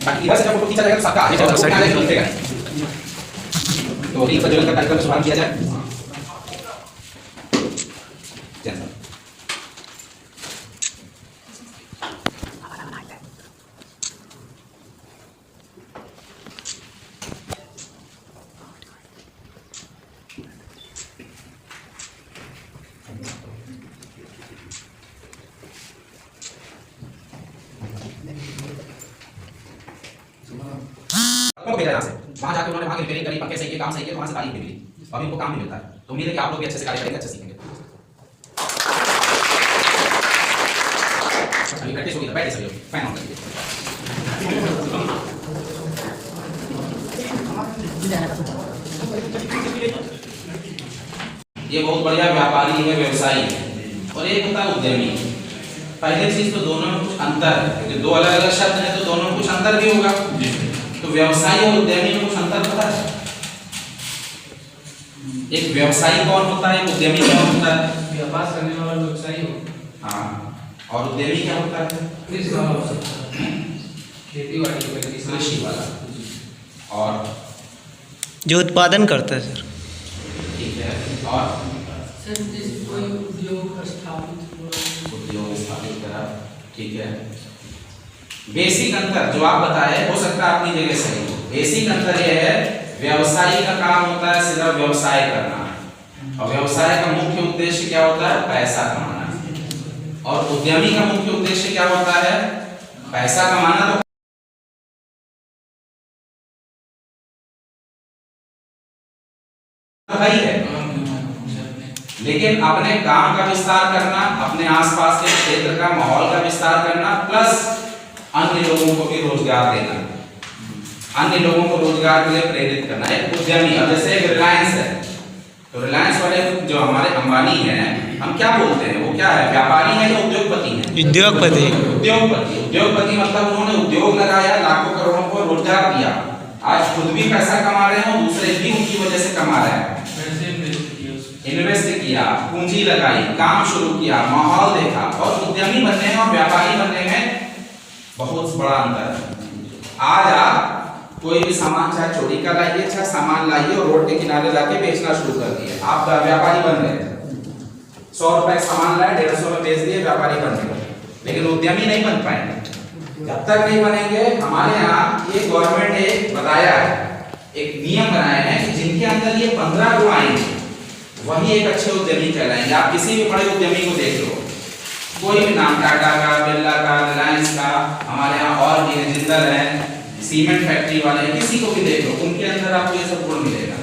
बाकी इधर से जब फोटो खींचा जाएगा तो सबका आगे चलता है, आगे दिखेगा। तो अभी प्रज्वलन का कार्यक्रम शुभारंभ किया जाए। को भेजा यहाँ से, वहाँ जाके उन्होंने वहाँ की रिपेयरिंग करी, पंखे सही किए, काम सही किए, वहाँ से तारीफ भी मिली। अभी उनको काम भी मिलता है। तो उम्मीद है कि आप लोग भी अच्छे से कार्य करेंगे, अच्छे सीखेंगे। अभी प्रैक्टिस होगी, बैठे सभी लोग, फैन ऑन करिए। ये बहुत बढ़िया व्यापारी है, व्यवसायी है, और एक होता है उद्यमी। पहले चीज तो दोनों में कुछ अंतर है, क्योंकि दो अलग अलग शब्द हैं तो दोनों में कुछ अंतर भी होगा। तो व्यवसायी और उद्यमी में कुछ अंतर पता है? एक व्यवसायी कौन होता है, एक उद्यमी कौन होता है? व्यापार करने वाला व्यवसायी हो। हाँ, और उद्यमी क्या होता है? खेती बाड़ी कृषि वाला। और जो उत्पादन करता है सर। ठीक है, और सर जैसे कोई उद्योग स्थापित करा। ठीक है, बेसिक अंतर जो आप बताए हो सकता है अपनी जगह सही हो। बेसिक अंतर यह है, व्यवसायी का काम होता है सिर्फ व्यवसाय करना, और व्यवसाय का मुख्य उद्देश्य क्या होता है? पैसा कमाना। और उद्यमी का मुख्य उद्देश्य क्या होता है? पैसा कमाना तो भाई है, लेकिन अपने काम का विस्तार करना, अपने आसपास के क्षेत्र का माहौल का विस्तार करना, प्लस अन्य लोगों को भी रोजगार देना, अन्य लोगों को रोजगार के लिए प्रेरित करना, एक उद्यमी। अब जैसे एक रिलायंस है, तो रिलायंस वाले जो हमारे अंबानी हैं, हम क्या बोलते हैं, वो क्या है? व्यापारी है या उद्योगपति है? उद्योगपति। उद्योगपति। उद्योगपति मतलब उन्होंने उद्योग लगाया, लाखों करोड़ों को रोजगार दिया, आज खुद भी पैसा कमा रहे हैं, दूसरे भी उनकी वजह से कमा रहे हैं। इन्वेस्ट किया, पूंजी लगाई, काम शुरू किया, माहौल देखा, और उद्यमी बनने में और व्यापारी बनने में बहुत बड़ा अंतर है। आज आप कोई भी सामान चाहे चोरी का लाइए, चाहे सामान लाइए और रोड के किनारे जाके बेचना शुरू कर दिए, आप व्यापारी बन गए। 100 रुपए सामान लाए, 150 में बेच दिए, व्यापारी बन गए। लेकिन उद्यमी नहीं बन पाएंगे। जब तक नहीं बनेंगे, हमारे यहाँ ये गवर्नमेंट एक बताया है, एक नियम बनाए हैं कि जिनके अंदर ये 15 गुण आएंगे वही एक अच्छे उद्यमी कहलाएंगे। आप किसी भी बड़े उद्यमी को देख लो, कोई भी नाम, टाटा का, बिरला का, रिलायंस का, हमारे यहाँ और भी जिंदल है, सीमेंट फैक्ट्री वाले, किसी को भी देख लो, उनके अंदर आपको ये सब गुण मिलेगा।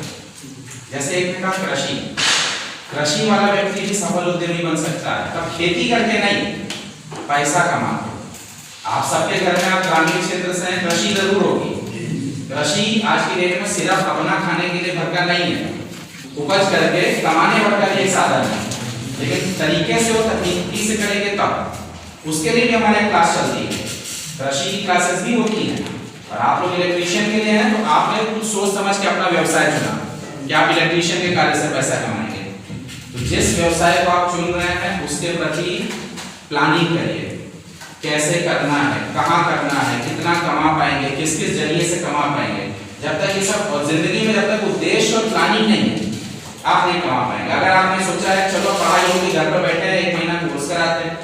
जैसे एक का कृषि, कृषि वाला व्यक्ति भी सफल उद्यमी बन सकता है। तब खेती करके नहीं, पैसा कमा के। आप सबके घर में, आप ग्रामीण क्षेत्र से हैं, कृषि जरूर होगी। कृषि आज की डेट में सिर्फ अपना खाने के लिए भर का नहीं है, उपज करके कमाने भर का एक साधन है, लेकिन तरीके से और तकनीकी से करेंगे तब। उसके लिए भी हमारे क्लास चलती है, कृषि की क्लासेस भी होती हैं। और आप लोग इलेक्ट्रीशियन के लिए हैं, तो आपने कुछ सोच समझ के अपना व्यवसाय चुना कि आप इलेक्ट्रीशियन के कार्य से पैसा कमाएंगे। तो जिस व्यवसाय को आप चुन रहे हैं उसके प्रति प्लानिंग करिए, कैसे करना है, कहाँ करना है, कितना कमा पाएंगे, किस किस जरिए से कमा पाएंगे। जब तक ये सब, और जिंदगी में जब तक उद्देश्य और प्लानिंग नहीं है, आप नहीं कमा पाएंगे। अगर आपने सोचा है चलो पढ़ाई होगी, घर पर बैठे हैं, 1 महीना कोर्स कराते हैं,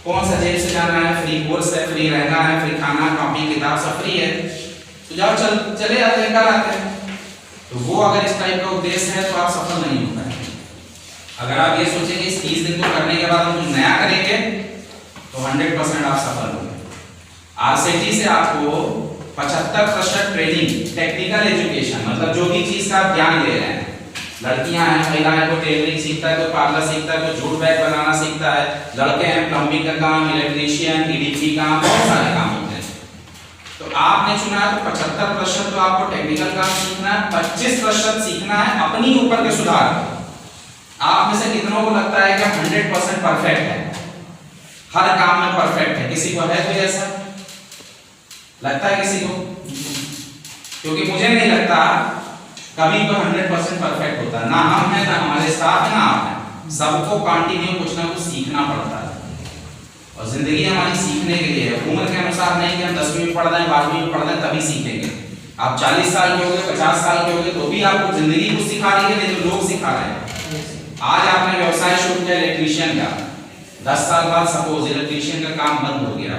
कौन सा जेब से जाना है, फ्री कोर्स है, फ्री रहना है, फ्री खाना, कॉपी किताब सब फ्री है, तो जाओ चले जाते हैं, कर आते हैं। तो वो अगर इस टाइप का उद्देश्य है तो आप सफल नहीं हो पाएंगे। अगर आप ये सोचेंगे इस 30 दिन को करने के बाद हम कुछ नया करेंगे, तो 100% आप सफल होंगे। आरसीटी से आपको 75% ट्रेनिंग, टेक्निकल एजुकेशन, मतलब जो भी चीज का आप ज्ञान ले रहे हैं, लड़कियां हैं, महिलाएं, कोई टेलरिंग सीखता है, कोई पार्लर सीखता है, कोई जूट बैग बनाना सीखता है, लड़के हैं प्लम्बिंग का काम, इलेक्ट्रीशियन, ईडीपी काम, बहुत सारे काम होते हैं। तो आपने चुना है तो 75% तो आपको टेक्निकल काम सीखना है, 25% सीखना है अपनी ऊपर के सुधार। आप में से कितनों को लगता है कि 100% परफेक्ट है, हर काम में परफेक्ट है? किसी को है कोई ऐसा लगता है? किसी को? क्योंकि मुझे नहीं लगता कभी कोई 100% परफेक्ट होता है, ना हम हैं, ना हमारे स्टाफ है, ना आप हैं। सबको कंटिन्यू कुछ ना कुछ सीखना पड़ता है। और जिंदगी हमारी सीखने के लिए है, उम्र के अनुसार नहीं कि हम 10वीं में पढ़ रहे हैं 12वीं में पढ़ रहे हैं तभी सीखेंगे। आप 40 साल के हो गए 50 साल के हो गए तो भी आपको जिंदगी कुछ सिखा रही है, नहीं जो लोग सिखा रहे हैं। आज आपने व्यवसाय शुरू किया इलेक्ट्रीशियन का, 10 साल बाद सपोज इलेक्ट्रीशियन का काम बंद हो गया,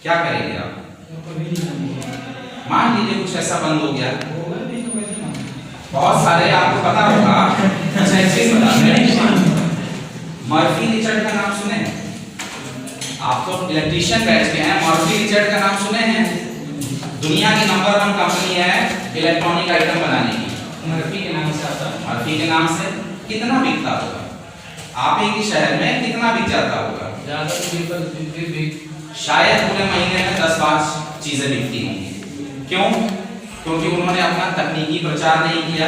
क्या करेंगे आप? मान लीजिए कुछ ऐसा बंद हो गया, बहुत सारे आपको पता होगा। अच्छा एक चीज बता दें, मर्फी रिचर्ड का नाम सुने हैं? आप तो इलेक्ट्रीशियन बैच के हैं, मर्फी रिचर्ड का नाम सुने हैं? दुनिया की नंबर 1 कंपनी है इलेक्ट्रॉनिक आइटम बनाने की। मर्फी के नाम से आता है। मर्फी के नाम से कितना बिकता होगा? आप एक ही शहर में कितना बिक जाता होगा? ज्यादा तो भी शायद पूरे महीने में 10-5 चीजें बिकती होंगी। क्यों? क्योंकि उन्होंने अपना तकनीकी प्रचार नहीं किया,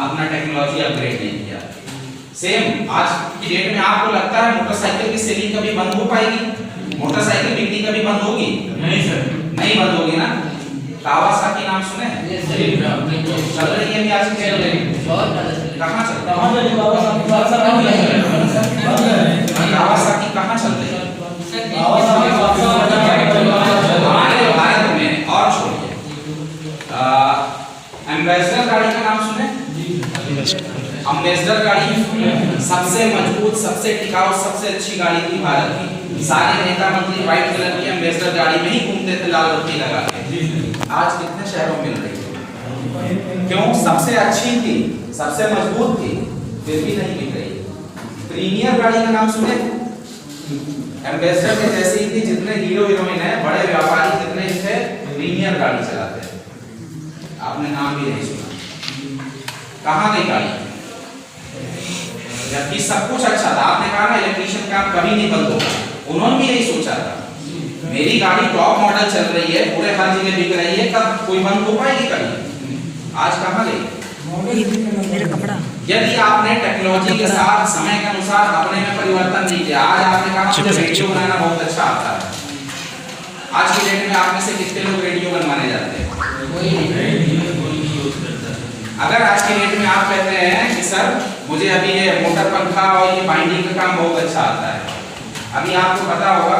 अपना टेक्नोलॉजी अपग्रेड नहीं किया। सेम आज की डेट में आपको लगता है मोटरसाइकिल की सेलिंग कभी बंद हो पाएगी? मोटरसाइकिल बिकनी कभी बंद होगी? नहीं सर, नहीं बंद होगी ना। कावासाकी नाम सुने हैं? चल रही है भी आज की डेट में। कहाँ चल रही है? कावासाकी कहाँ चल रही है? हमारे भारत में। और छोड़िए, एम्बेसडर गाड़ी का नाम सुने? एम्बेसडर गाड़ी सबसे मजबूत, सबसे टिकाऊ, सबसे अच्छी गाड़ी थी भारत की। सारे नेता मंत्री व्हाइट कलर की एम्बेसडर गाड़ी में ही घूमते थे लाल बत्ती लगा के। आज कितने शहरों में मिल रही है? क्यों? सबसे अच्छी थी, सबसे मजबूत थी, फिर भी नहीं बिक रही। प्रीमियर गाड़ी का नाम सुने? एम्बेसडर के जैसी ही थी, जितने हीरो हीरोइन है बड़े व्यापारी जितने थे प्रीमियर गाड़ी चलाते हैं। आपने नाम भी नहीं सुना। कहाँ गई गाड़ी? जबकि सब कुछ अच्छा था। आपने कहा ना इलेक्ट्रीशियन काम कभी नहीं बंद होगा, उन्होंने भी यही सोचा था। मेरी गाड़ी टॉप मॉडल चल रही है, पूरे हर जगह बिक रही है, कब कोई बंद हो पाएगी कभी? आज कहाँ गई? मेरा कपड़ा। यदि आपने टेक्नोलॉजी के साथ समय के अनुसार अपने में परिवर्तन नहीं किया, आज आपने कहा मुझे रेडियो बनाना बहुत अच्छा आता है। आज की डेट में आप में से कितने लोग रेडियो बनवाने जाते हैं? अगर आज की डेट में आप कहते हैं कि सर मुझे अभी ये मोटर पंखा और ये बाइंडिंग का काम बहुत अच्छा आता है, अभी आपको पता होगा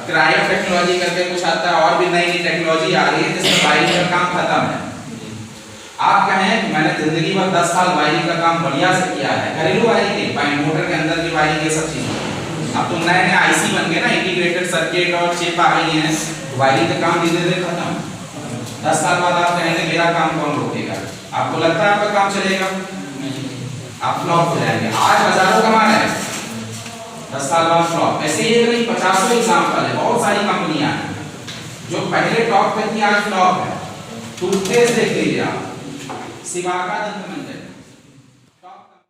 क्रायो टेक्नोलॉजी करके कुछ आता है और भी नई नई टेक्नोलॉजी आ रही है जिसमें वायरिंग का काम खत्म है। आप कहें कि मैंने जिंदगी भर 10 साल वायरिंग का काम बढ़िया से किया है, घरेलू वायरिंग, मोटर के अंदर की वायरिंग, ये सब चीजें। अब तो नए नए आईसी बन गए ना, इंटीग्रेटेड सर्किट और चिप आ गई है, वायरिंग का काम धीरे धीरे खत्म। 10 साल बाद आप कहेंगे मेरा काम कौन रोकेगा? आपको लगता है आपका काम चलेगा? आप फ्लॉप हो जाएंगे। आज हजारों कमा रहे हैं, 10 साल बाद फ्लॉप। ऐसे ही नहीं 50 एग्जाम्पल है, बहुत सारी कंपनियां हैं जो पहले टॉप पे थी आज फ्लॉप है। टूथपेस्ट देख लीजिए आप, सिवाका दंत मंजन।